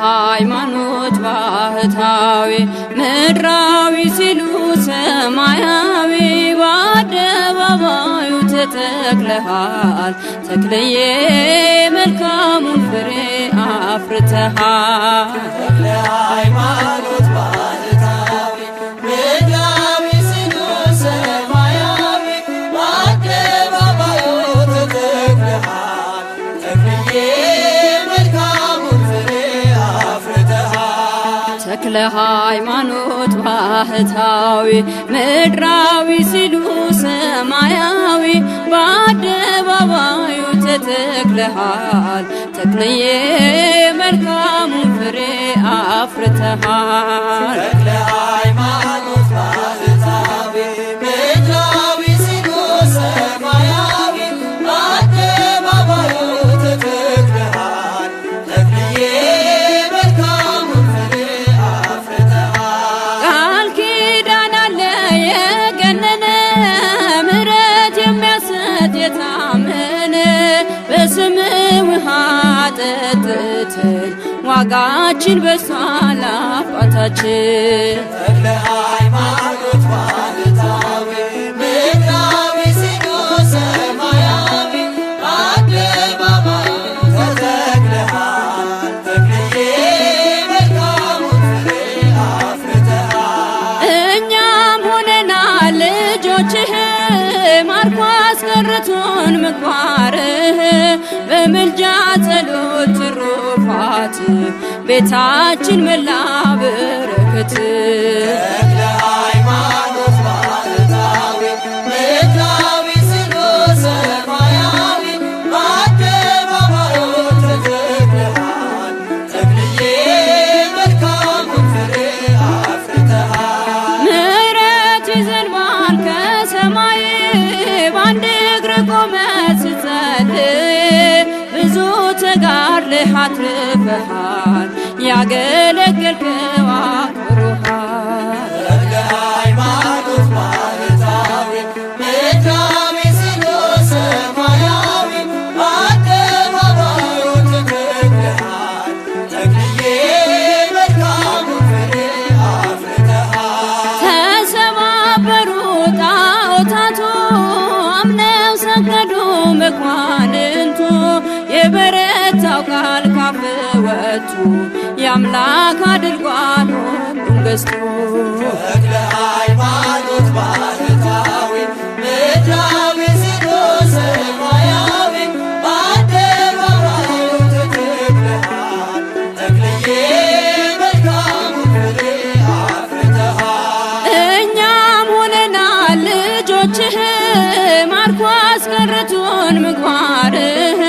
ሃይማኖት ባህታዊ ምድራዊ ሲሉ ሰማያዊ በአደባባዩ ተተክለሃል ተክለዬ መልካሙን ፍሬ አፍርተሃል። ተክለ ሃይማኖት ባህታዊ ምድራዊ ሲሉ ሰማያዊ በአደባባዩ ተተክለሃል ተክለዬ ተክለ ሃይማኖት ባህታዊ ምድራዊ ሲሉ ሰማያዊ በአደባባዩ ተተክለሃል ተክለዬ መልካሙን ፍሬ አፍርተሃል። ተክለ ሃይማኖት ባህታዊ ምድራዊ ሲሉ ሰማያዊ በአደባባዩ ተተክለሃል ተክለዬ ውሃ ጠጥተን ዋጋችን በሷል አባታችን። ተክለ ሃይማኖት ባህታዊ ምድራዊ ሲሉ ሰማያዊ በአደባባዩ ተተክለሃል ተክለዬ መልካሙን ፍሬ አፍርተሃል። እኛም ሆነናል ልጆችህ ማርኮ አስቀርቶን ምግባርህ በምልጃ ጸሎት ትሩፋት ቤታችን መላ በረከት። ተክለ ሃይማኖት ባህታዊ ምድራዊ ሲሉ ሰማያዊ በአደባባዩ ተተክለሃል ተክለዬ መልካሙን ፍሬ አፍርተሃል። ምሕረት ይዘንባል ከሰማይ በአንድ እግር ቆመህ ስትጸልይ ብዙ ተጋድለህ አትርፈሃል ያገለገልከው አክብሮሃል። ተክለ ሃይማኖት ባህታዊ ምድራዊ ሲሉ ሰማያዊ በአደባባዩ ተተክለሃል ተክለዬ መልካሙን ፍሬ አፍርተሃል። ተሰባበሩ ጣዖታቱ አምነው ሰገዱ መኳንንቱ የበረታው ቃል ካፍ ወጡ የአምላክ አድርጓል ሁሉን ገዝቶ። ተክለ ሃይማኖት ባህታዊ ምድራዊ ሲሉ ሰማያዊ በአደባባዩ ተተክለሃል ተክለዬ መልካሙን ፍሬ አፍርተሃል። እኛም ሆነናል ልጆችህ ማርኮ አስቀርቶን ምግባርህ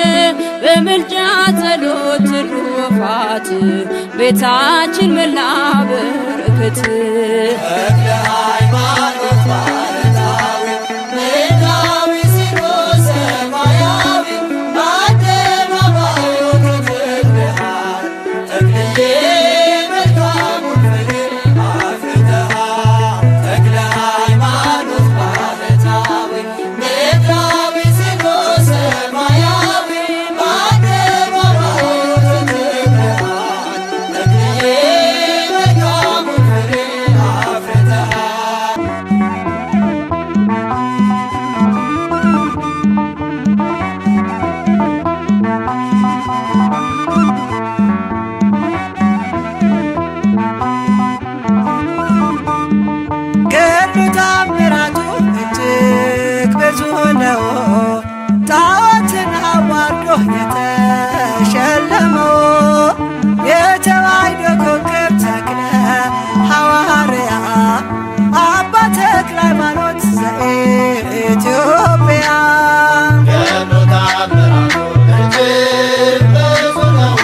በምልጃ ጸሎት ትሩፋት ቤታችን መላ በረከት። ተክለ ሃይማኖት ባህታዊ ምድራዊ ሲሉ ሰማያዊ በአደባባዩ ተተክለሃል ተክለዬ መልካሙን ፍሬ አፍርተሃል። ተክለ ሃይማኖት ባህታዊ ምድራዊ ሲሉ ሰማያዊ በአደባባዩ ተተክለሃል ተክለዬ መልካሙን ፍሬ አፍርተሃል። ገድሉ ታምራቱ እጅግ ብዙ ነው። ጣዖትን አዋርዶ የተሸለመው የተዋሕዶ ኮከብ ተክለ ሐዋርያ አባ ተክለ ሃይማኖት ዘኢትዮጵያ። ገድሉ ታምራቱ እጅግ ብዙ ነው።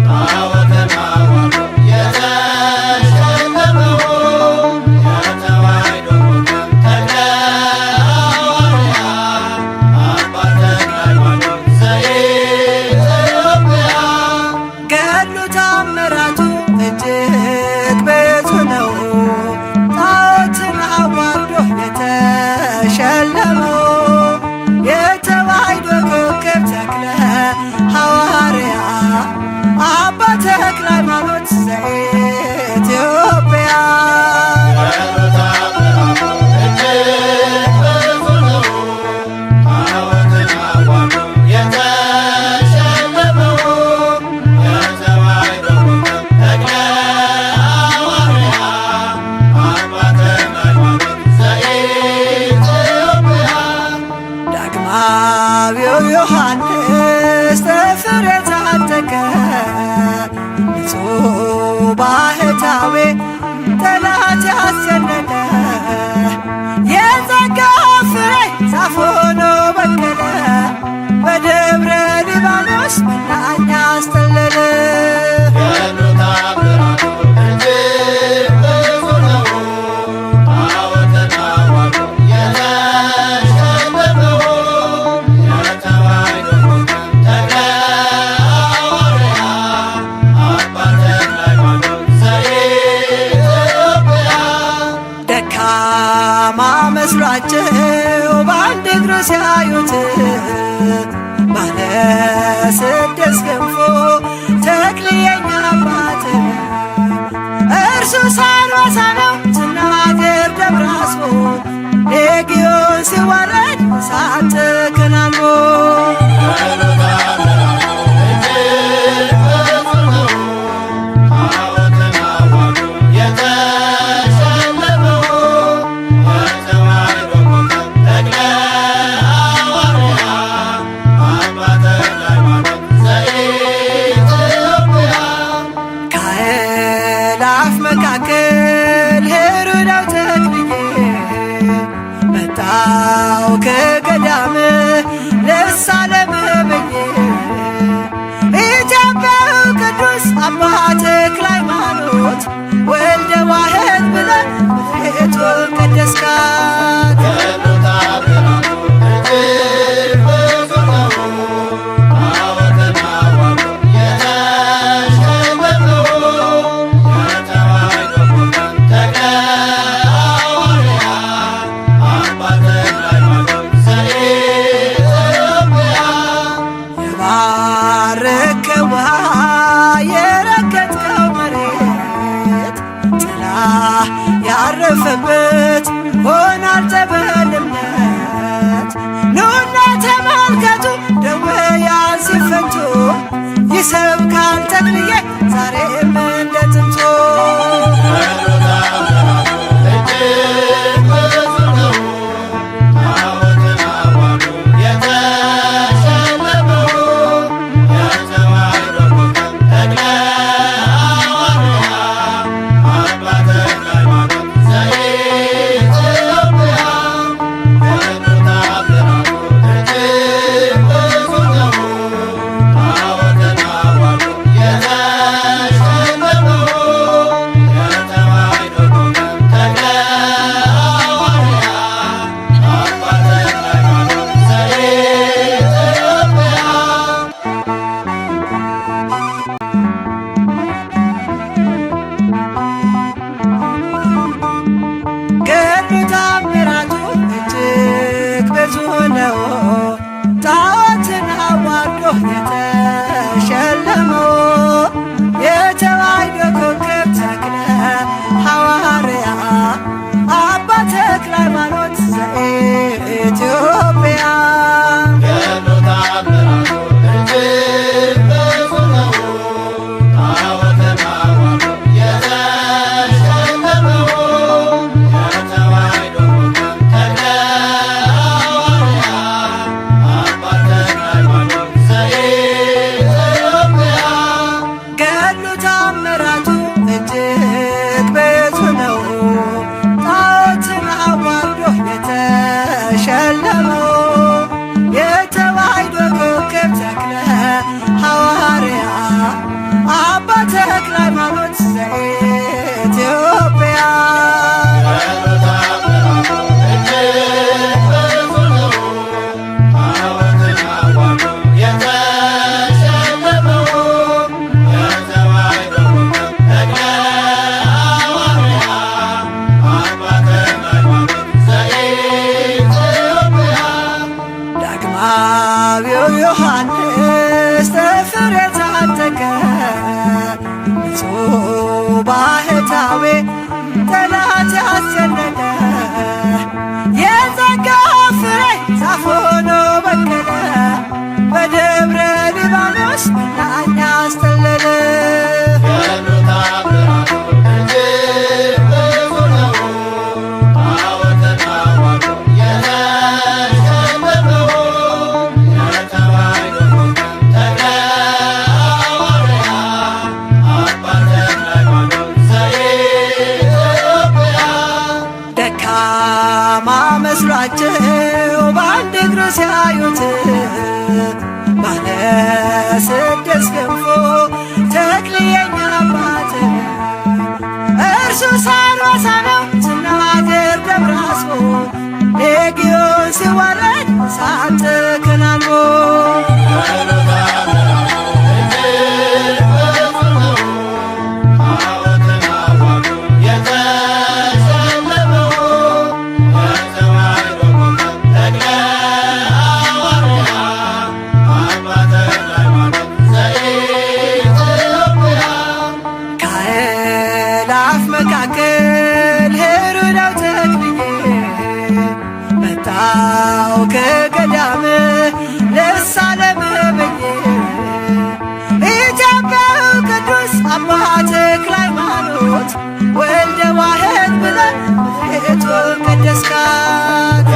ጣዖትን አዋርዶ የተሸለመው የተዋሕዶ ኮከብ ተክለ ሐዋርያ አባ ተክለ ሃይማኖት ዘኢትዮጵያ። ዘኢትዮጵያ ዳግማዊው ዮሐንስ ተፍሬ ታጠቀ ንጹሕ ባህታዊ ጠላት ያስጨነቀ የጸጋ ፍሬ ዛፍ ሆኖ በቀለ በደብረ ሊባኖስ መናኛ አስተለለ። ደካማ መስሏቸው በአንድ እግሩ ሲያዩት ባለ ስድስት ክንፎ ተክልየኛ አባት እርሱ ሳልዋሳ ነው ስናገር ደብራስቦ ሌጊዮን ሲዋረድ እሳት ተከናንቦ ከአእላፍ መካከል ሄሮዳው ተክልዬ መጣው ከገዳም ልሳለምህ ብዬ ኢትዮጵያዊ ቅዱስ አባ ተክለ ሃይማኖት ወልደ ዋሕድ ብለህ ምድሪቱን ቀደስካት። የባረከው ውሃ የረገጥከው መሬት ጥላ ያረፈበት ሆኗል ጸበል እምነት። ኑና ተመልከቱ ደዌያን ሲፈቱ ይሰብካል ተክልዬ ዛሬም እንደ ጥንቱ። ጣዖትን አዋርዶ የተሸለመው የተዋሕዶ ኮከብ ተክለ ሐዋርያ አባ ተክለ ሃይማኖት ዘኢትዮጵያ ታምራቱ እጅግ ብዙ ነው። ጣዖትን አዋርዶ የተሸለመው የተዋሕዶ ኮከብ ተክለ ሐዋርያ አባ ተክለ ሃይማኖት ዘኢትዮጵያ ዳግማዊው ዮሐንስ ተፍሬ ታጠቀ ንጹሕ ባለ ስድስት ክንፎ ተክልየኛ አባት እርሱ ሳንበሳ ነው ስናገር ደብረ አስቦ ሌጊዮን ሲዋረድ እሳት ተከናንቦ ከአእላፍ መካከል ሄሮዳው ተክልዬ መጣው ከገዳም ልሳለም ብዬ ኢትዮጵያዊ ቅዱስ አባ ተክለ ሃይማኖት ወልደ ዋሕድ ብለህ ቤቱን ቀደስካት።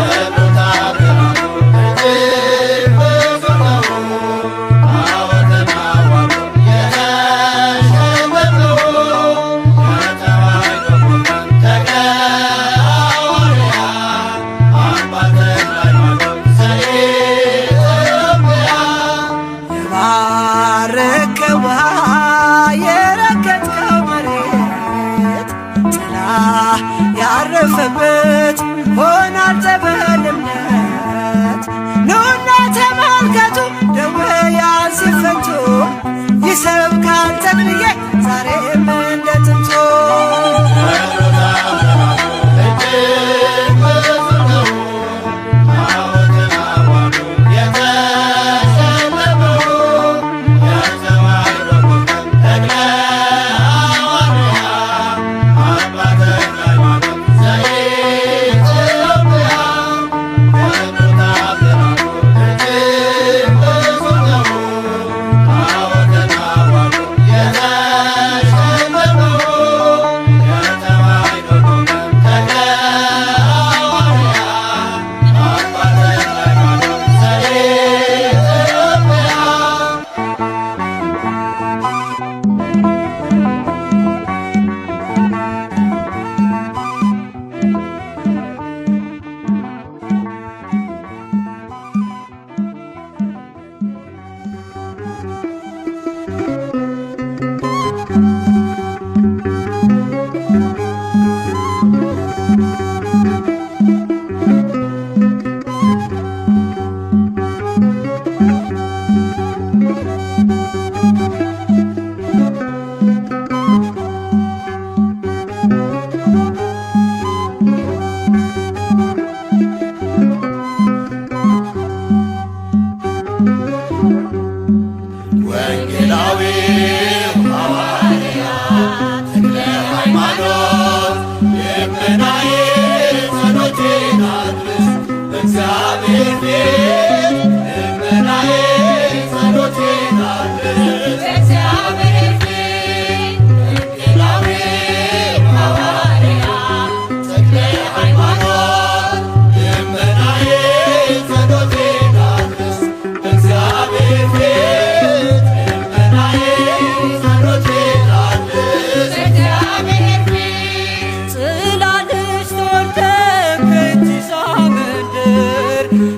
የባረከው ውሃ የረገጥከው መሬት ጥላ ያረፈበት ሆኗል ጸበል እምነት። ኑና ተመልከቱ ደዌያን ሲፈቱ ይሰብካል ተክልዬ ዛሬም እንደ ጥንቱ።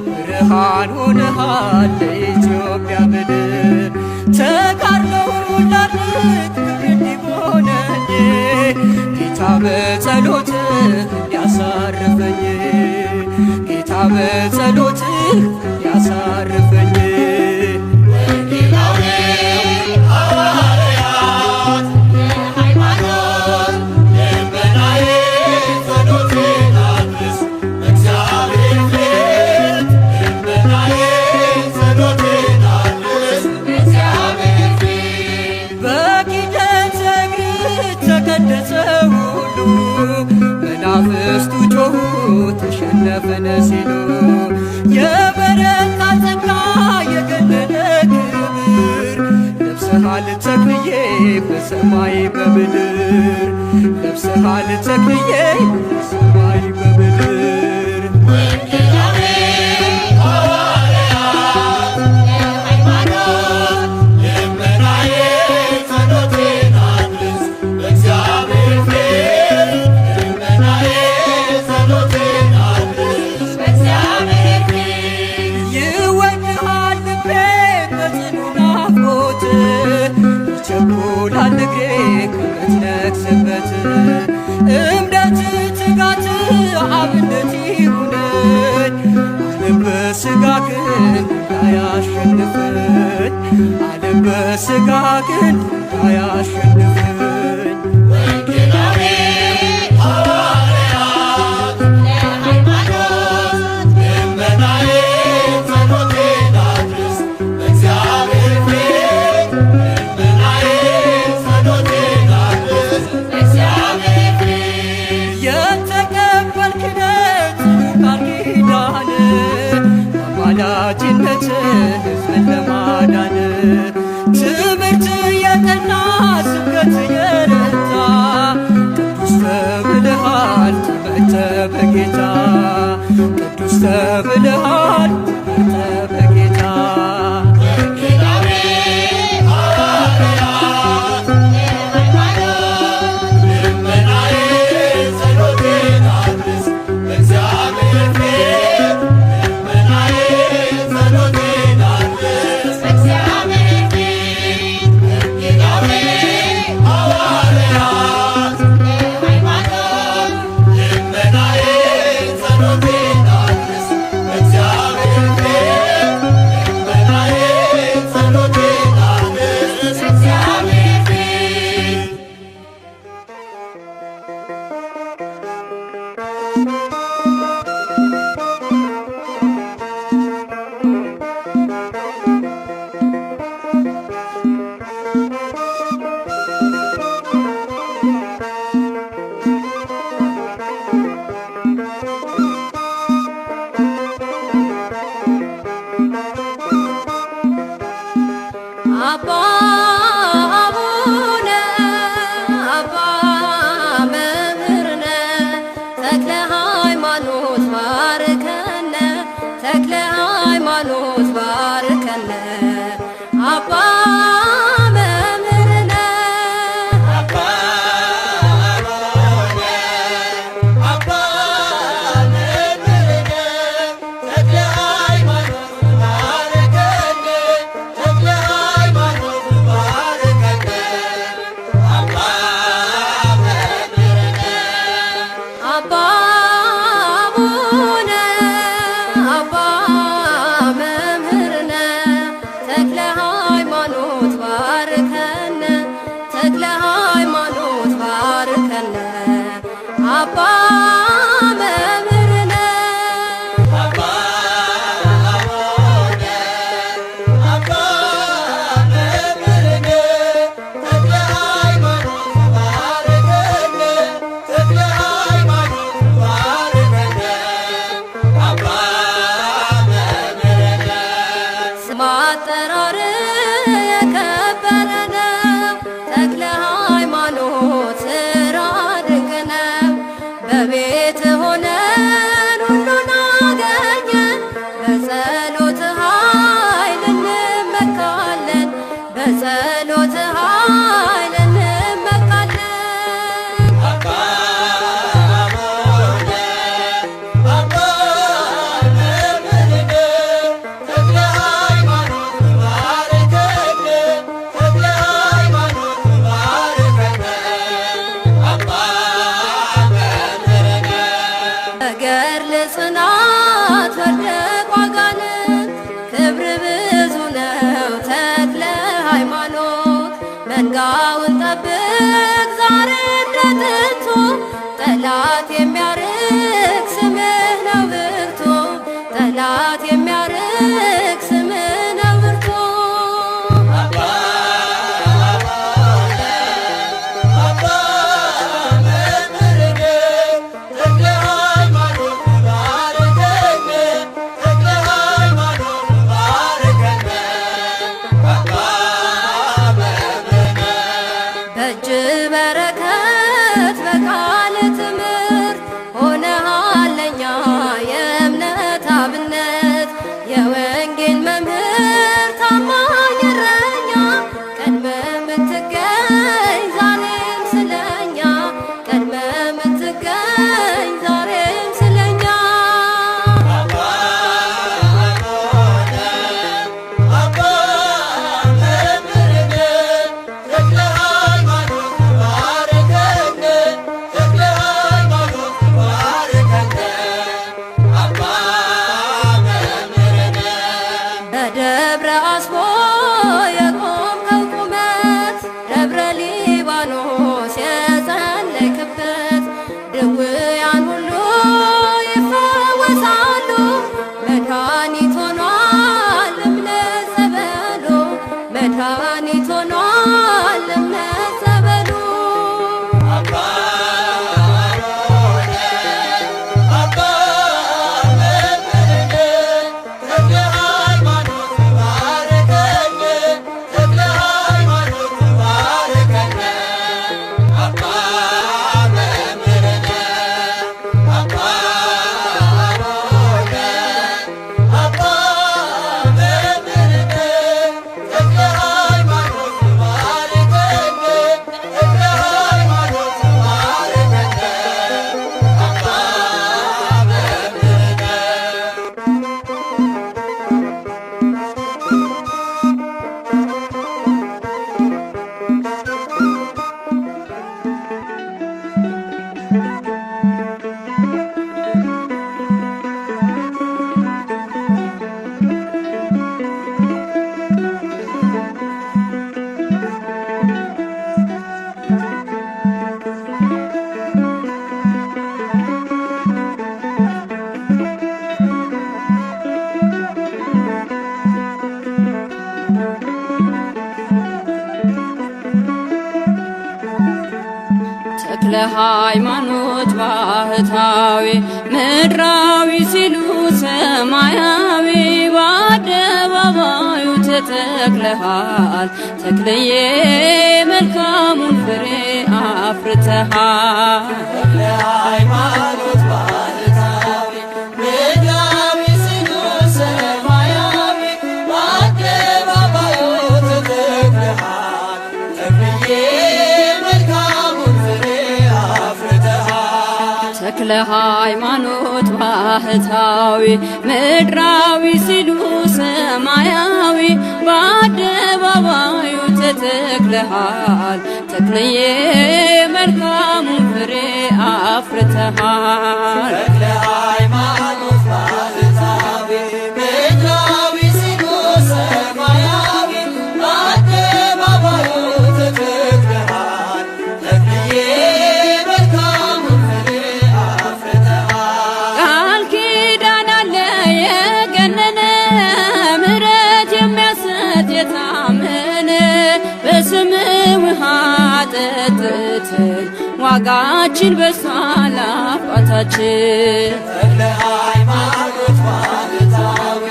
ብርሃን ሆነሃል ለኢትዮጵያ ምድር ተጋድሎው ላድርግ ክብር እንዲሆነኝ ጌታ በጸሎትህ እንዲያሳርፈኝ ጌታ በጸሎትህ እንዲያሳርፈኝ መናፍስቱ ጮኹ ተሸነፈን ሲሉ የበረታ ጸጋ የገነነ ክብር ለብሰሃል ተክልዬ በሰማይ በምድር ለብሰሃል ተክልዬ በሰማይ በምድር ዓለም በሥጋ ግን አያሸንፈኝ። ወንጌላዊ ሐዋርያት ለሃይማኖት ልመናዬ ጸሎቴን አድርስ በእግዚአብሔር ፊት ልመናዬ ጸሎቴን አድርስ በእግዚአብሔር ፊት የተቀበልክነት ቃል ኪዳን አማላጅነት ሕዝብን ለማዳን ትምህርት የጠና ስብከት የረታ ቅዱስ ተብለሃል ተመርተህ በጌታ ቅዱስ ተብለሃል ተመርተህ በጌታ ወንጌላዊ ሐዋርያት ለሃይማኖት ልመናዬ ጸሎቴን አድርስ በእግዚአብሔር ፊት ልመናዬ ጸሎቴን አድርስ በእግዚአብሔር ፊት ወንጌላዊ ሐዋርያት ለሃይማኖት ልመናዬ ጸሎቴን አድርስ በእግዚአብሔር ፊት ልመናዬ ጸሎቴን አድርስ በእግዚአብሔር ፊት አባ አቡነ አባ መምህርነ ተክለ ሃይማኖት ባርከነ ተክለ ሃይማኖት ባርከነ አባ መምህርነ አባ አቡነ አባ መምህርነ ተክለ ሃይማኖት ባርከነ ተክለ ሃይማኖት ባርከነ አባ መምህርነ አባ አቡነ አባ መምህርነ ተክለ ሃይማኖት ባርከነ ተክለ ሃይማኖት ባርከነ አባ መምህርነ አባ አቡነ አባ መምህርነ ተክለ ሃይማኖት ባርከነ ተክለ ሃይማኖት ባርከነ አባ መምህርነ ስም አጠራር የከበረ ነው ተክለ ሃይማኖት ስራ ድንቅ ነው። በቤት ሆነን ሁሉን አገኘን በጸሎት ኃይል እንመካለን በጸሎት ኃይል እንመካለን። አባ አቡነ አባ መምህርነ ተክለ ሃይማኖት ባርከነ ተክለ ሃይማኖት ባርከነ አባ መምህርነ ገድል ጽናት ወርደ ቋጋንን ክብር ብዙ ነው ተክለ ሃይማኖት መንጋውን ጠብቅ ዛሬ እንደ ጥንቱ ጠላት የሚያርቅ ስምህ ነው ብርቱ ጠላት የሚያርቅ ስምህ ነው ብርቱ አባ አቡነ አባ መምህርነ ተክለ ሃይማኖት ባርከነ ተክለ ሃይማኖት ባርከነ አባ መምህርነ በእጅ በረከት በቃል ትምህርት ሆነህ መድኃኒት ሆኗል እምነት ጸበሉ ተክለ ሃይማኖት ባህታዊ ምድራዊ ሲሉ ሰማያዊ በአደባባዩ ተተክለሃል ተክለዬ መልካሙን ፍሬ አፍርተሃል ተክለ ሃይማኖት ባህታዊ ምድራዊ ሲሉ ሰማያዊ በአደባባዩ ተተክለሃል ተክለዬ ተክለ ሃይማኖት ባህታዊ ምድራዊ ሲሉ ሰማያዊ በአደባባዩ ተተክለሃል ተክለዬ መልካሙን ፍሬ አፍርተሃል ተክለ ሃይማኖት ባህታዊ ምድራዊ ሲሉ ሰማያዊ በአደባባዩ ተተክለሃል ተክለዬ ውሃ ጠጥተን ዋጋችን በሷል አባታችን ተክለ ሃይማኖት ባህታዊ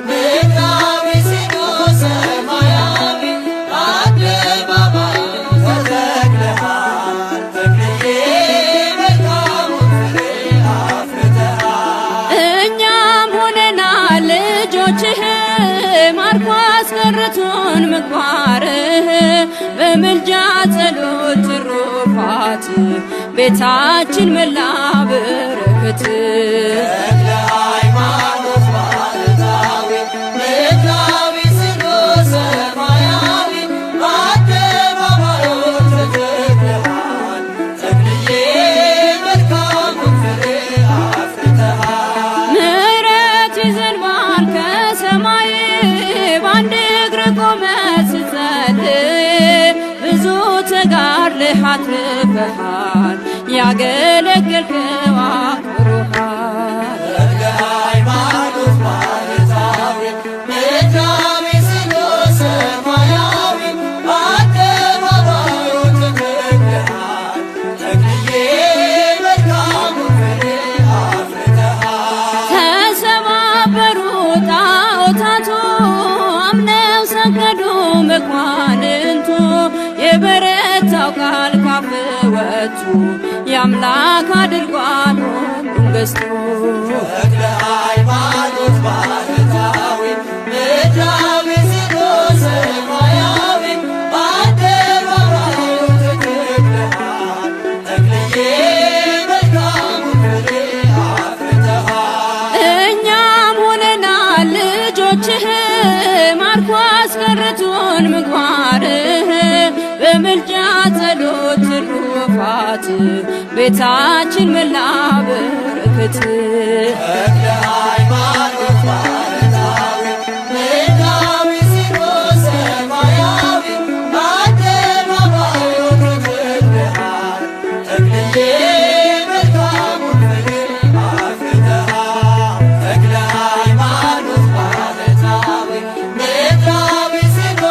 ምድራዊ ሲሉ ሰማያዊ በአደባባዩ ተተክለሃል ተክለዬ መልካሙን ፍሬ አፍርተሃል እኛም ሆነናል ልጆችህ ማርኮ አስቀርቶን ምግባርህ በምልጃ ጸሎት ትሩፋት ቤታችን መላ በረከት ተክለ ሃይማኖት ባህታዊ ምድራዊ ሲሉ ሰማያዊ በአደባባዩ ተተክለሃል ተክለዬ መልካሙን ፍሬ አፍርተሃል ምሕረት ይዘንባል ከሰማይ በአንድ እግር ቆመህ ስትጸልይ ብዙ ተጋድለህ አትርፈሃል ያገለገልከው አክብሮሃል ተክለ ሃይማኖት ባህታዊ ምድራዊ ሲሉ ሰማያዊ በአደባባዩ ተተክለሃል ተክለዬ መልካሙን ፍሬ አፍርተሃል ተሰባበሩ ጣዖታቱ አምነው ሰገዱ መኳንንቱ የበረታው ቃል ካፍ ወጡ የአምላክ አድርጓል ሁሉን ገዝቶ ተክለ ሃይማኖት ባህታዊ ምድራዊ ሲሉ ሰማያዊ በአደባባዩ ተተክለሃል ተክለዬ መልካሙን ፍሬ አፍርተሃል እኛም ሆነናል ልጆችህ ማርኮ አስቀርቶን ምግባርህ በምልጃ ጸሎት ትሩፋት ቤታችን መላ በረከት ተክለ ሃይማኖት ባህታዊ ምድራዊ ሲሉ ሰማያዊ በአደባባዩ ተተክለሃል ተክለዬ መልካሙን ፍሬ አፍርተሃል ተክለ ሃይማኖት ባህታዊ ምድራዊ ሲሉ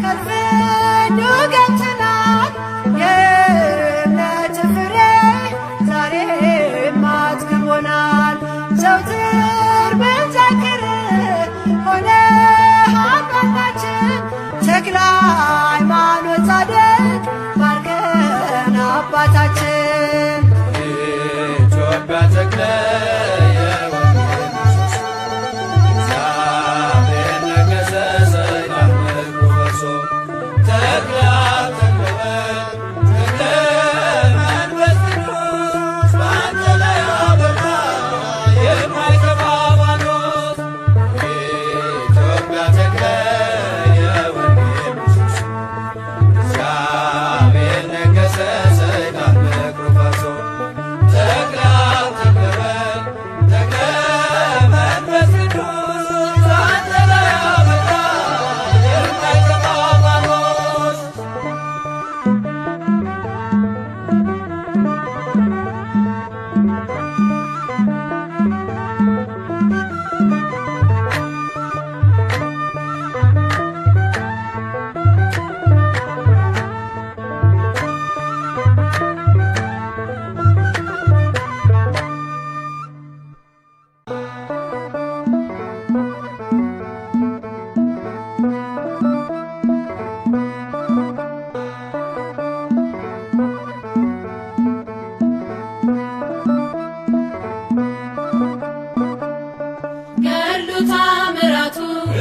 ከልፍኙ ገብተናል የእምነት ፍሬ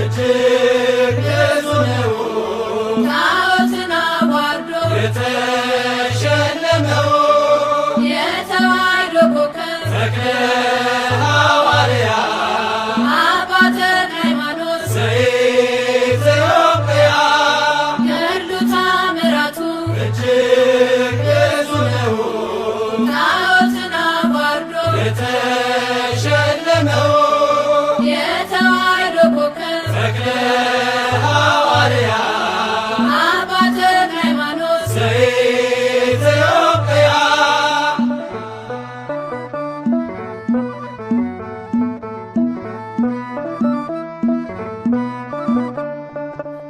እጅግ ብዙ ነው ጣዖትን አዋርዶ የተሸለመው የተዋሕዶ ኮከብ ተክለ ሐዋርያ አባ ተክለ ሃይማኖት ዘኢትዮጵያ ገድሉ ተአምራቱ እጅግ ብዙ ነው ጣዖትን አዋርዶ የተሸለመው የተዋሕዶ ኮከብ ተክለ ሐዋርያ አባ ተክለ ሃይማኖት ዘኢትዮጵያ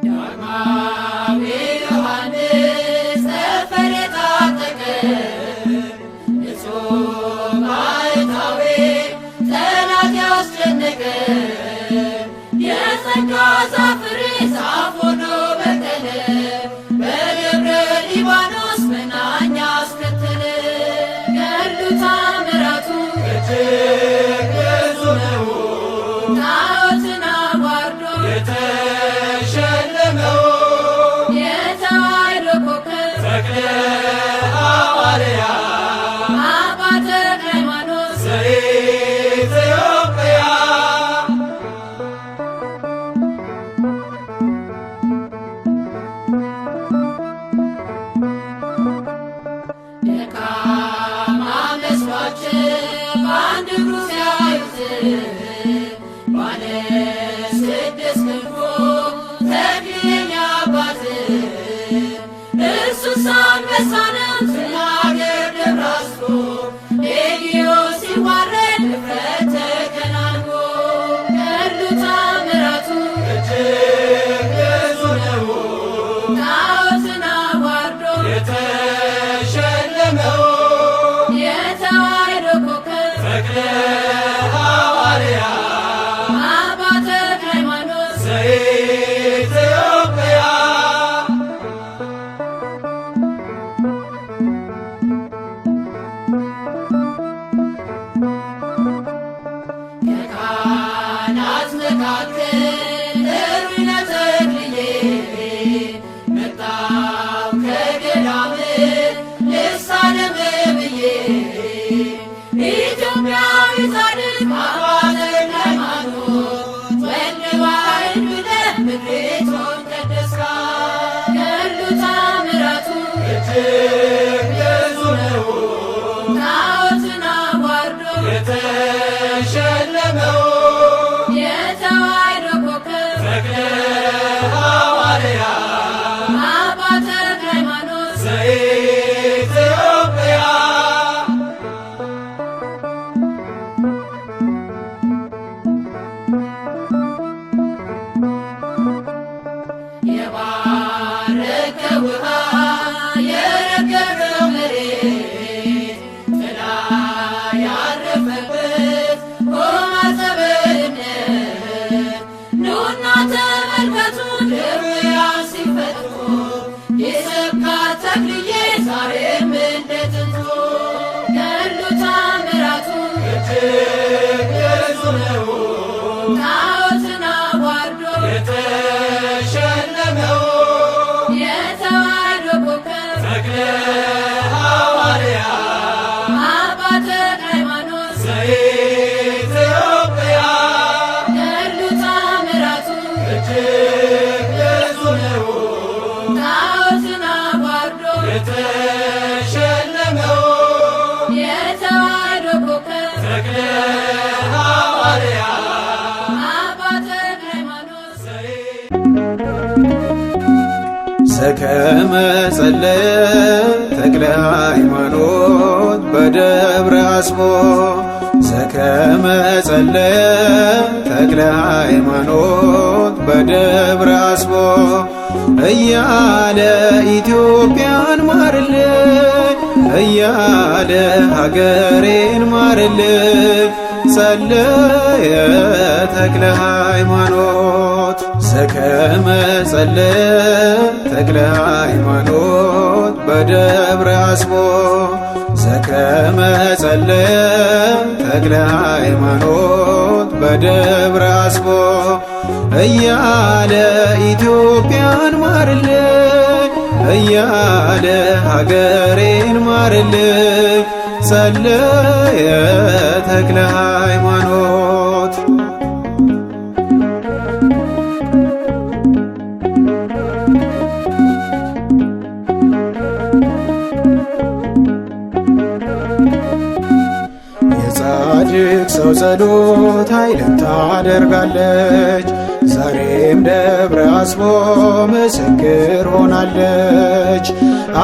ዳግማዊ ዮሐንስ ጠፈር የታጠቀ ንጹሕ ባሕታዊ ጠላት ያስጨነቀ የጸጋ ዛፍ ፍሬ ዛፍ ሆኖ በቀለ በደብረ ሊባኖስ መናኛ አስከተለ ገድሉ ተአምራቱ እጅግ ብዙ ነው ጣዖትን አዋርዶ የተሸለመው የተዋሕዶ ኮከብ ተክለ ሐዋርያ አባ ተክለ ሃይማኖት ዘኢትዮጵያ ደካማ መስሏቸው በአንድ እግሩ ሲያዩት ባለ ስድስት ክንፉ ተክሊል አባት እርሱስ አንበሳ ነው ስናገር ደብረ አስቦ ሌጊዮን ሲዋረድ እፍረት ተከናንቦ ገድሉ ተአምራቱ እጅግ ብዙ ነው ጣዖትን አዋርዶ የተሸለመው የተዋሕዶ ኮከብ ተክለ ሐዋርያ አባ ተክለ ሃይማኖት ዘኢትዮጵያ ከካህናት መካከል እሩይ ተክልዬ መጣሁ ከገዳም ልሳለም ብዬ ኢትዮጵያዊ ጻድቅ አባ ተክለ ሃይማኖት ወልደ ዋሕድ ብለህ ምድሪቱን ቀደስካት ገድሉ ተአምራቱ እጅግ ብዙ ነው ጣዖትን አዋርዶ የተሸለመው የተዋሕዶ ኮከብ ተክለ ሐዋርያ አባ ተክለ ሃይማኖት ዘኢትዮጵያ የባረከ ውሃ የረገፈው መሬት ጥላ ያረፈበት ሆማ ጸበልነት ኑና ተመልከቱ ድውያን ሲፈቱ የሰብካት ተክልዬ ዛሬም እንደ ጥንቱ ገድሉ ተአምራቱ እጅግ ብዙ ነው ጣዖትን አዋርዶ የተሸለመው የተዋሕዶ ኮከብ ተክለ ሐዋርያ አባ ተክለ ሃይማኖት ዘኢትዮጵያ ገድሉ ተአምራቱ እጅግ ብዙ ነው ጣዖትን አዋርዶ የተሸለመው የተዋሕዶ ኮከብ ተክለ ሐዋርያ አባ ተክለ ሃይማኖት ሰከመ ጸለየ ተክለ ሃይማኖት በደብረ አስቦ ሰከመ ጸለየ ተክለ ሃይማኖት በደብረ አስቦ እያለ ኢትዮጵያን ማርልኝ እያለ ሀገሬን ማርልኝ ጸለየ ተክለ ሃይማኖት ሰከመ ጸለየ ተክለ ሃይማኖት በደብረ አስቦ ሰከመ ጸለየ ተክለ ሃይማኖት በደብረ አስቦ እያለ ኢትዮጵያን ማርልኝ እያለ ሀገሬን ማርልኝ ጸለየ ተክለ ሃይማኖት። የጻድቅ ሰው ጸሎት ኃይልን ታደርጋለች። ዛሬም ደብረ አስቦ ምስክር ሆናለች።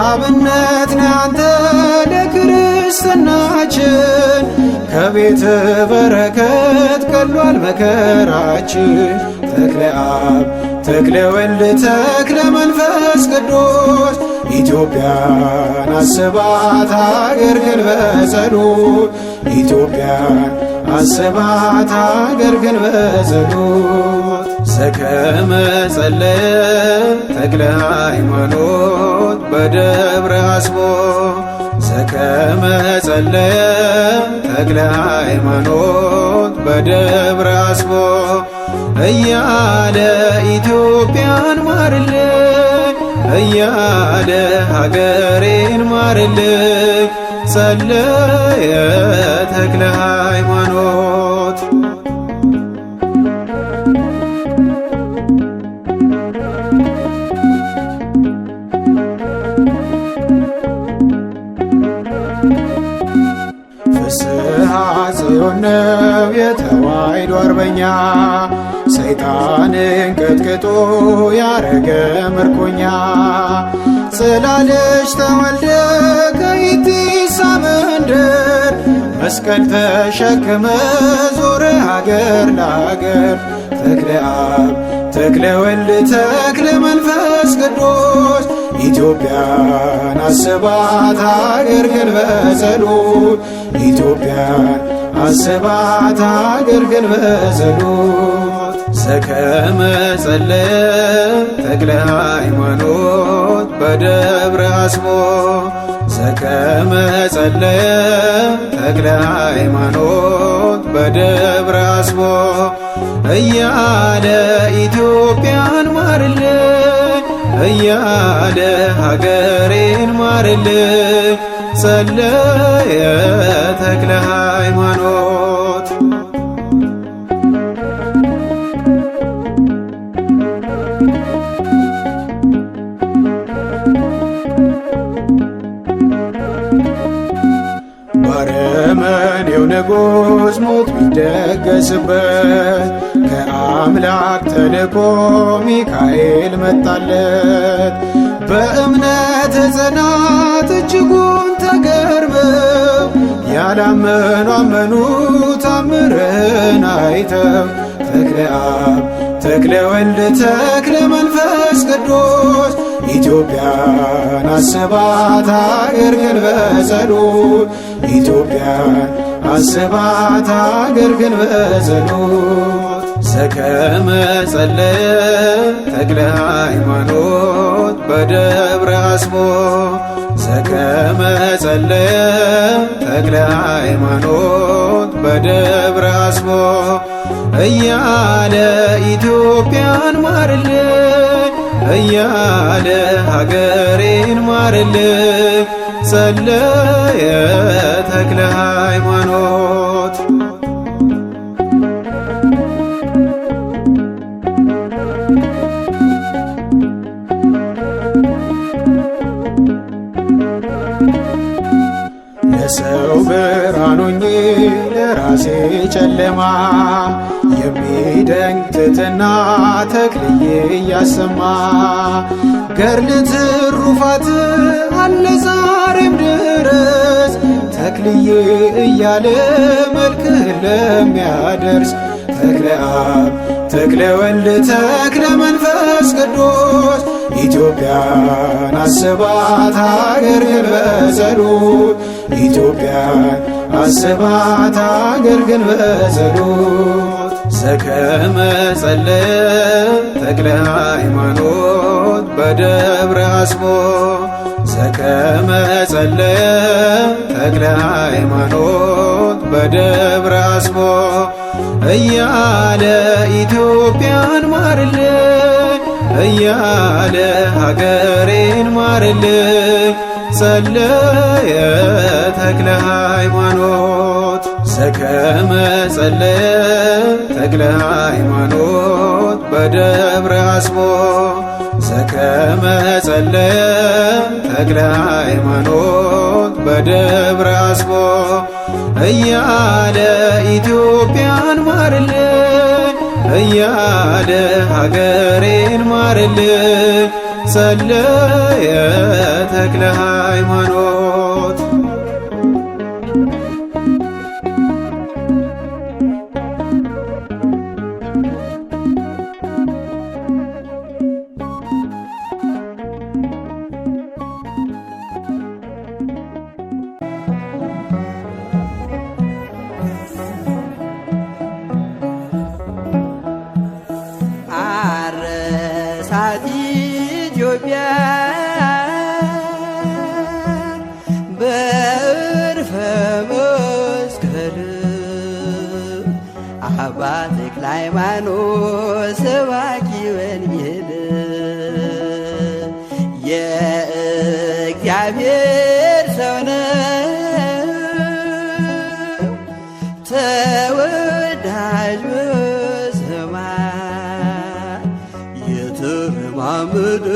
አብነት ነህ አንተ ለክርስትናችን ከቤት በረከት ቀሏል መከራችን። ተክለ አብ ተክለ ወልድ ተክለ መንፈስ ቅዱስ ኢትዮጵያን አስባት አገርህን በጸሎት ኢትዮጵያን አስባት አገርህን በጸሎት። ዘከመ ጸለየ ተክለ ሃይማኖት በደብረ አስቦ ዘከመ ጸለየ ተክለ ሃይማኖት በደብረ አስቦ እያለ ኢትዮጵያን ማርልኝ እያለ ሀገሬን ማርልኝ ጸለየ ተክለ ሃይማኖት። ፍስሐ ጽዮን ነው የተዋሕዶ አርበኛ ሰይጣንን ቀጥቅጦ ያረገ ምርኮኛ። ጽላለች ተወልደ ከኢቲሳ መንደር መስቀል ተሸክመ ዞረ ሀገር ለሀገር። ተክለ አብ ተክለ ወልድ ተክለ መንፈስ ቅዱስ ኢትዮጵያን አስባት አገርህን በጸሎት ኢትዮጵያን አስባት አገርህን በጸሎት። ዘከመ ጸለየ ተክለ ሃይማኖት በደብረ አስቦ ዘከመ ጸለየ ተክለ ሃይማኖት በደብረ አስቦ እያለ ኢትዮጵያን ማርልኝ እያለ ሀገሬን ማርልኝ ጸለየ ተክለ ሃይማኖት። ባረመኔው ንጉሥ ሞት ቢደገስበት ከአምላክ ተልኮ ሚካኤል መጣለት። በእምነት ጽናት እጅጉን ተገርመው ያላመኑ አመኑ ታምርህን አይተው። ተክለ አብ ተክለ ወልድ ተክለ መንፈስ ቅዱስ ኢትዮጵያን አስባት አገርህን በጸሎት ኢትዮጵያን አስባት አገርህን በጸሎት። ዘከመ ጸለየ ተክለ ሃይማኖት በደብረ አስቦ ዘከመ ጸለየ ተክለ ሃይማኖት በደብረ አስቦ እያለ ኢትዮጵያን ማርልኝ እያለ ሀገሬን ማርልኝ ጸለየ ተክለ ሃይማኖት። ለሰው ብርሃን ሆኜ ለራሴ ጨለማ የሚደንቅ ትሕትና ተክልዬ እያሰማ ገድል ትሩፋት አለ ዛሬም ድረስ ተክልዬ እያለ መልክህን ለሚያደርስ። ተክለ አብ ተክለ ወልድ ተክለ መንፈስ ቅዱስ ኢትዮጵያን አስባት አገርህን በጸሎት ኢትዮጵያን አስባት አገርህን በጸሎት። ዘከመ ጸለየ ተክለ ሃይማኖት በደብረ አስቦ ዘከመ ጸለየ ተክለ ሃይማኖት በደብረ አስቦ እያለ ኢትዮጵያን ማርልኝ እያለ ሀገሬን ማርልኝ ጸለየ ተክለ ሃይማኖት ዘከመ ጸለየ ተክለ ሃይማኖት በደብረ አስቦ ዘከመ ጸለየ ተክለ ሃይማኖት በደብረ አስቦ እያለ ኢትዮጵያን ማርልኝ እያለ ሀገሬን ማርልኝ ጸለየ ተክለ ሃይማኖት አረሳት ኢትዮጵያ በዕርፈ መስቀል አባ ተክለ ሃይማኖት ሰባኪ ወንጌል የእግዚአብሔር ሰው ነው ተወዳጅ በሰማይ የተረማመደ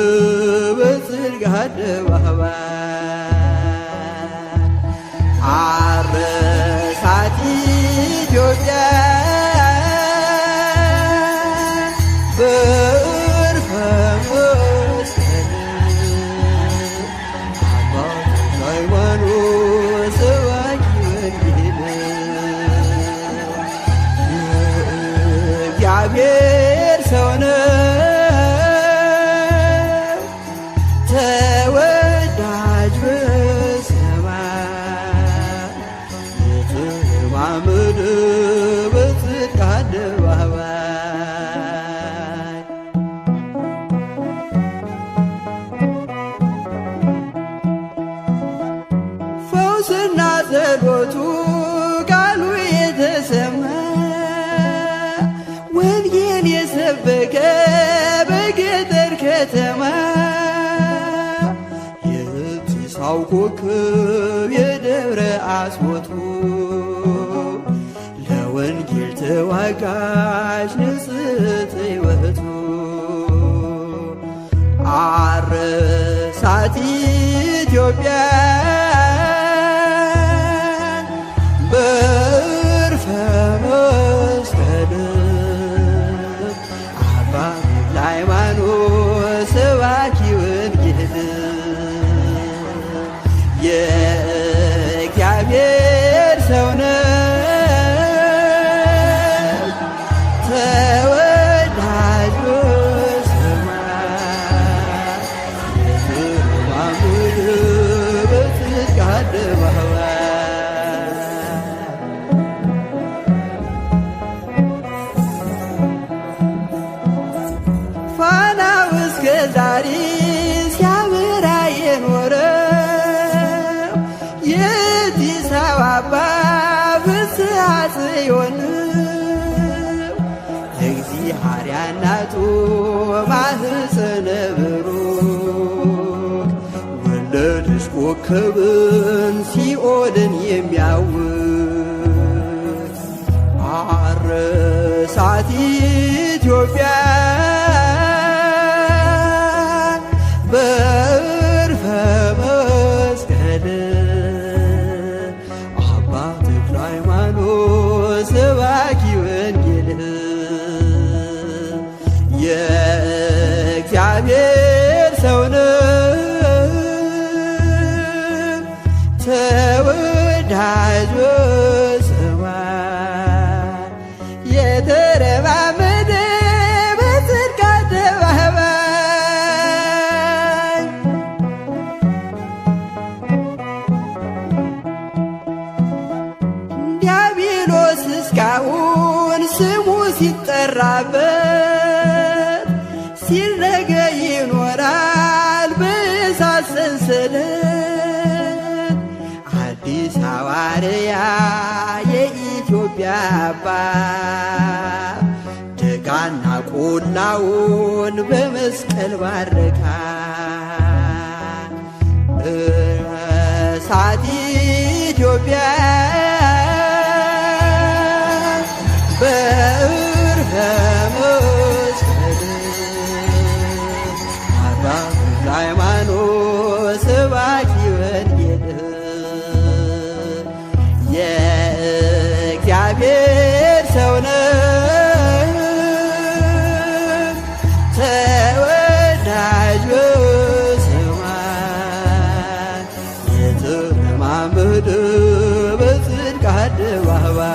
በጽድቅ አደባባይ አረሳት ኢትዮጵያ በዕርፈ መስቀል አባ ተክለ ሃይማኖት ሰባኪ ወንጌል የእግዚአብሔር ሰው ነው ተወዳጅ በሰማይ የተረማመደ በጽድቅ አደባባይ ፈውስና ጸሎቱ ቃሉ የተሰማ ወንጌል የሰበከ በገጠር ከተማ የትንሣኤው ኮከብ የደብረ አስቦቱ ለወንጌል ተዋጋች ንጽሕት ሕይወቱ አረሳት ኢትዮጵያ በዕርፈ መስቀል አባ ተክለ ሃይማኖት ሰባኪ ወንጌል የእግዚአብሔር ሰው ነው ተወዳጅ በሰማይ የተረማመደ በጽድቅ አደባባይ ፋናው እስከ ዛሬ ሲያበራ የኖረው የአዲስ አበባ ፍስሐ ጽዮን እግዚአብሔር እናቱ ማኅፀነ ብሩክ ወለደች ኮከብን ሲኦልን የሚያውክ አረሳት ኢትዮጵያ በዕርፈ መስቀል አባ ተክለ ሃይማኖት ሰባኪ ወንጌል የእግዚአብሔር ሰው ነው ተወዳጅ በሰማይ የተረማመደ በጽድቅ አደባባይ ዲያብሎስ እስካሁን ስሙ ሲጠራበት ሲረገ ይኖራል በእሳት ሰንሰለት ሐዋርያ የኢትዮጵያ አባት ደጋና ቆላውን በመስቀል ባረካ እሳት ኢትዮጵያ በዕርፈ መስቀል አባ ሃይማኖት ሰባኪ ወንጌል የእግዚአብሔር ሰው ነህ ተወዳጅ በሰማይ የተለማመደ በጽድቅ አደባባይ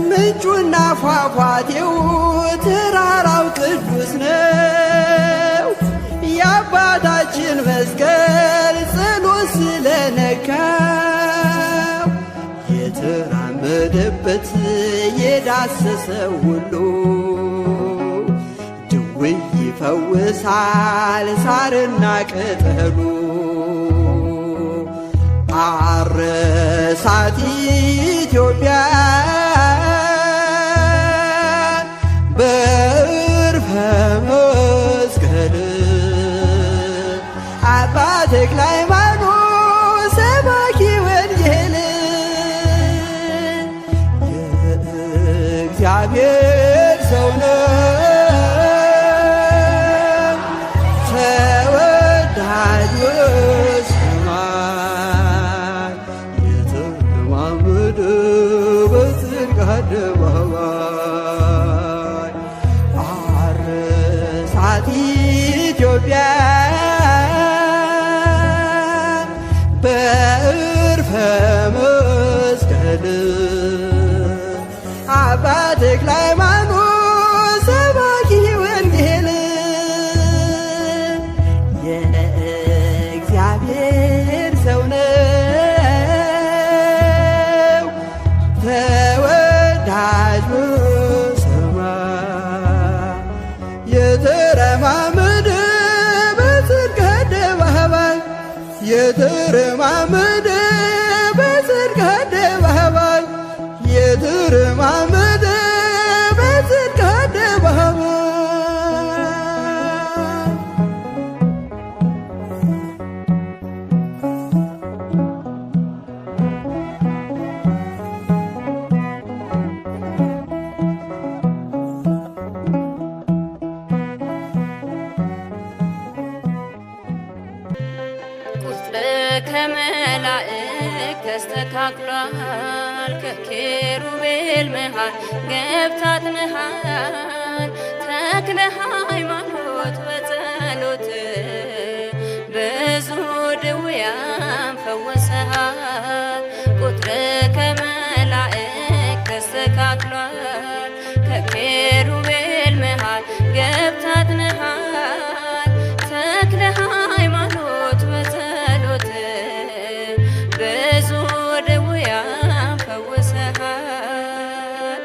ምንጩና ፏፏቴው ተራራው ቅዱስ ነው። የአባታችን መስቀል ጸሎት ስለነካው የተራመደበት የዳሰሰው ሁሉ ድውይ ይፈውሳል ሳርና ቅጠሉ አረሳት ኢትዮጵያ በዕርፈ መስቀል አባ ተክለ ሃይማኖት ሰባኪ ወንጌል የእግዚአብሔር ሰው ነህ ተወዳጅ በሰማይ የተለማመደ በጽድቅ አደባባይ አረሳት ኢትዮጵያ በዕርፈ መስቀል አባ ተክለ ሃይማኖት ሰባኪ ወንጌል የእግዚአብሔር ሰው ነው ተወዳጅ በሰማይ የተረማመደ በጽድቅ አደባባይ የተረማመደ በጽድቅ አደባባይ የተረማመደ በጽድቅ አደባባይ ከመላእክት ተስተካክሏል ከኪሩቤል መሃል ገብታትንሃል ተክለ ሃይማኖት በጸሎት ብዙ ድውያን ፈወሰሃል ቁጥር ከመላእክት ተስተካክሏል ከኪሩቤል መሃል ገብታትንሃል ተክለ ሃይማኖት በጸሎት ብዙ ድውያን ፈውሰሃል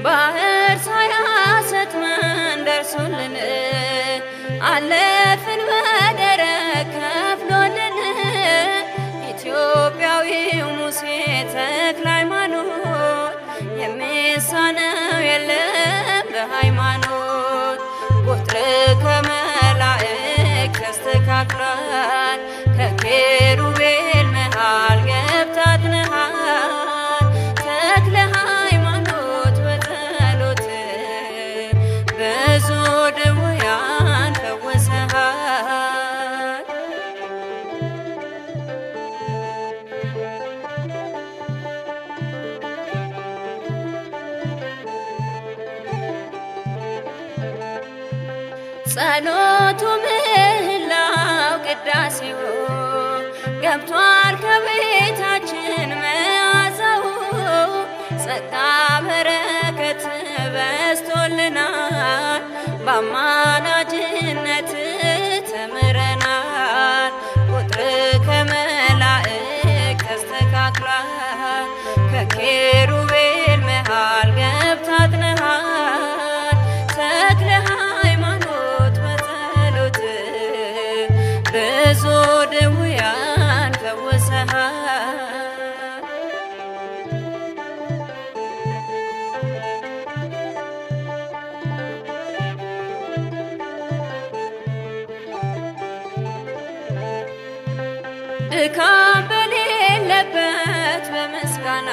ባህር ሳያሰጥመን ደርሶልን አለፍን በደረቅ ከፍሎልን ኢትዮጵያዊው ሙሴ ተክለ ሃይማኖት የሚሳነው የለም በሃይማኖት ቁጥር ከመላእክት ተስተካክሏል ከኪሩቤል መሃል ገብታትንሃል ተክለ ሃይማኖት በጸሎት ብዙ ድውያን ፈውሰሃል ጸሎቱ ምህላው ቅዳሴው ገብቷል ከቤታችን መዓዛው ጸጋ በረከት በስቶልናል በአማላጅነት ተምረናል ቁጥር ድካም በሌለበት በምስጋና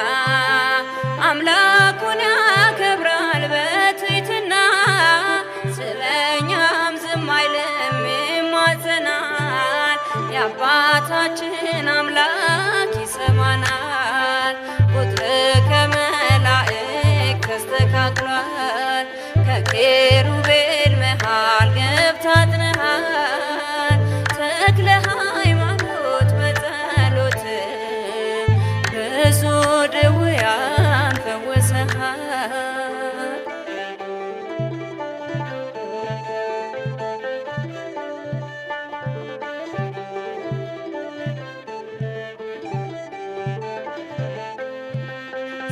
አምላኩን ያከብራል በትሕትና። ስለኛም ዝም አይልም ይማጸናል፣ የአባታችን አምላክ ይሰማናል። ቁጥር ከመላእክት ተስተካክሏል፣ ከኬሩቤል መሃል ገብታ አጥንሃል። ተክለ ሃይማኖት በጸሎት ብዙ ድውያን ፈወሰሃል።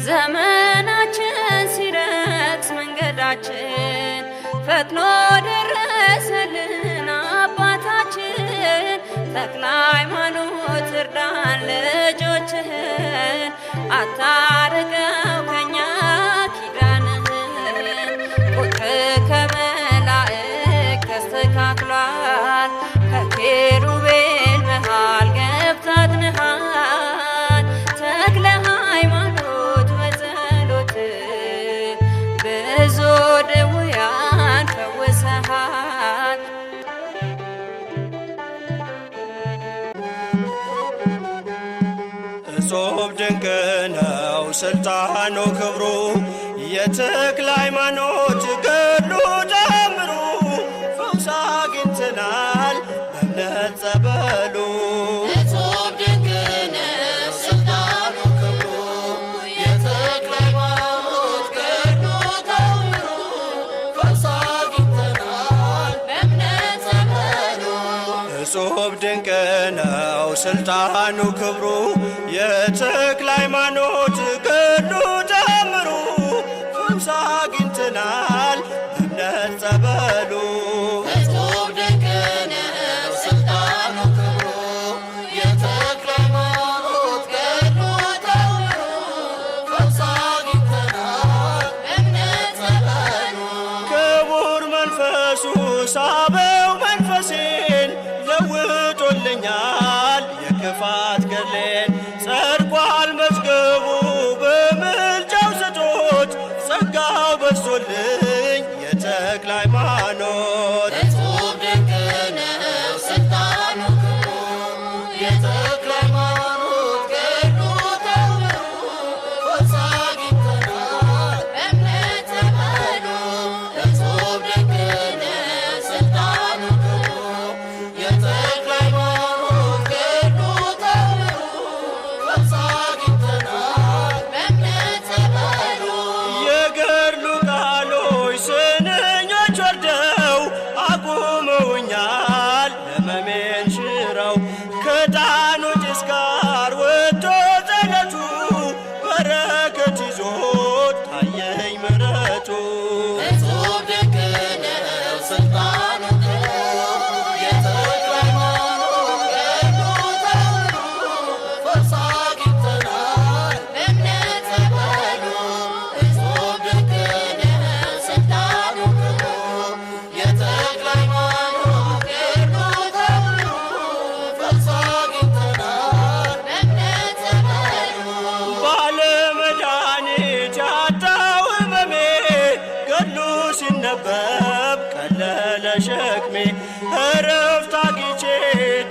ዘመናችን ሲረክስ መንገዳችን ፈጥኖ ደረሰልን አባታችን። ተክለ ሃይማኖት እርዳን ልጆችህን፣ አታርቀው ከኛ ኪዳንህን። ቁጥር ከመላእክት ተስተካክሏል፣ ከኬሩቤል መሃል ገብታ አጥንሃል። ተክለ ሃይማኖት በጸሎት ብዙ ድውያን ፈወሰሃል። እጹብ ድንቅ ነው ስልጣኑ ክብሩ፣ የተክለ ሃይማኖት ገድሉ ተአምሩ። ፈውስ አግኝተናል በእምነት ጸበሉ። እጹብ ድንቅ ነው ስልጣኑ ክብሩ፣ የተክለ ሃይማኖት ገድሉ ተአምሩ። ፈውስ አግኝተናል በእምነት ጸበሉ። እጹብ ድንቅ ነው ስልጣኑ ክብሩ፣ የተክለ ሃይማኖት ገድሉ ተአምሩ። ፈውስ አግኝተናል በእምነት ጸበሉ። እጹብ ድንቅ ነው ስልጣኑ ክብሩ፣ የተክለ ሃይማኖት ገድሉ ተአምሩ። ፈውስ አግኝተናል በእምነት ጸበሉ። ክቡር መንፈሱ ሳበው መንፈሴን፣ ለውጦልኛል የክፋት ገድሌን። ጸድቋል መዝገቡ በምልጃው ስጦት፣ ጸጋው በዝቶልኝ የተክለ ሃይማኖት። እጹብ ድንቅ ነው ስልጣኑ ክብሩ፣ የተክለ ሃይማኖት ገድሉ ተአምሩ። ፈውስ አግኝተናል በእምነት ጸበሉ። እጹብ ድንቅ ነው ስልጣኑ ክብሩ፣ የተክለ ሃይማኖት ገድሉ ተአምሩ። ፈውስ አግኝተናል በእምነት ጸበሉ። የገድሉ ቃሎች ስንኞች ወርደው አቁመውኛል ሕመሜን ሽረው። ከዕጣኑ ጭስ ጋር ወጥቶ ጸሎቱ፣ በረከት ይዞት ታየኝ ምሕረቱ። እጹብ ድንቅ ነው ስልጣኑ ክብሩ፣ የተክለ ሃይማኖት ገድሉ ተአምሩ። ፈውስ አግኝተናል በእምነት ጸበሉ። እጹብ ድንቅ ነው ስልጣኑ ክብሩ፣ የተክለ ሃይማኖት ገድሉ ተአምሩ። ፈውስ አግኝተናል በእምነት ጸበሉ። ባለመድኃኒት ያጣው ሕመሜ፣ ገድሉ ሲነበብ ቀለለ ሸክሜ። እረፍት አግኝቼ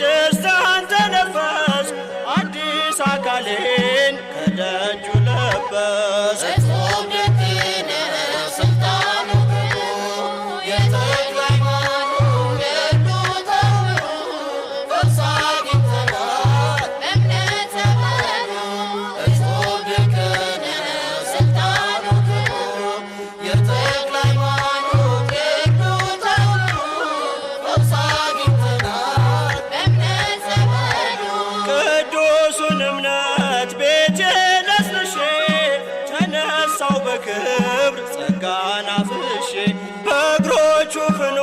ደስታን ተነፈስኩ፣ አዲስ አካሌን ከደጁ ለበስኩ። እጹብ ድንቅ ነው ስልጣኑ ክብሩ፣ የተክለ ሃይማኖት ገድሉ ተአምሩ። ፈውስ አግኝተናል በእምነት ጸበሉ። እጹብ ድንቅ ነው ስልጣኑ ክብሩ፣ የተክለ ሃይማኖት ገድሉ ተአምሩ። ፈውስ አግኝተናል በእምነት ጸበሉ። ቅዱሱን እምነት ቤቴን አስነሼ፣ ተነሳው በክብር ጸጋን አፍሼ። በእግሮቹ ፍኖ